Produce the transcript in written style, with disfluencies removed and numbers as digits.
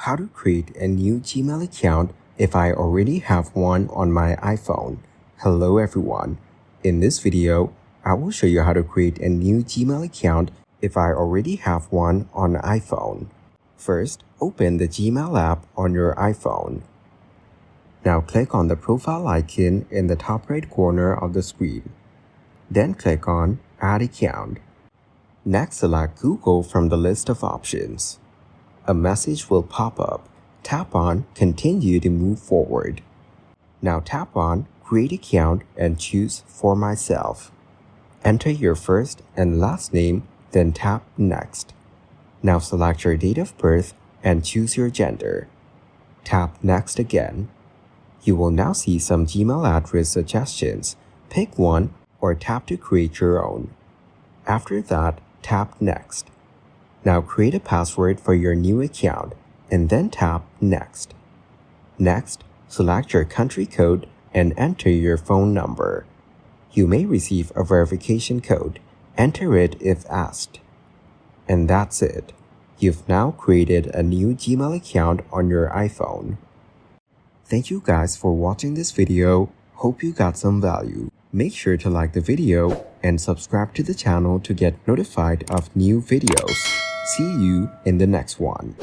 how to create a new Gmail account if I already have one on my iPhone. Hello everyone. In this video, I will show you how to create a new Gmail account if I already have one on iPhone. First, open the Gmail app on your iPhone. Now click on the profile icon in the top right corner of the screen. Then click on Add Account. Next, select Google from the list of options. A message will pop up. Tap on Continue to move forward. Now tap on Create Account and choose For Myself. Enter your first and last name, then tap Next. Now select your date of birth and choose your gender. Tap Next again. You will now see some Gmail address suggestions. Pick one or tap to create your own. After that, tap Next. Now create a password for your new account and then tap Next. Next, select your country code and enter your phone number. You may receive a verification code. Enter it if asked. And that's it. You've now created a new Gmail account on your iPhone. Thank you guys for watching this video. Hope you got some value. Make sure to like the video and subscribe to the channel to get notified of new videos. See you in the next one.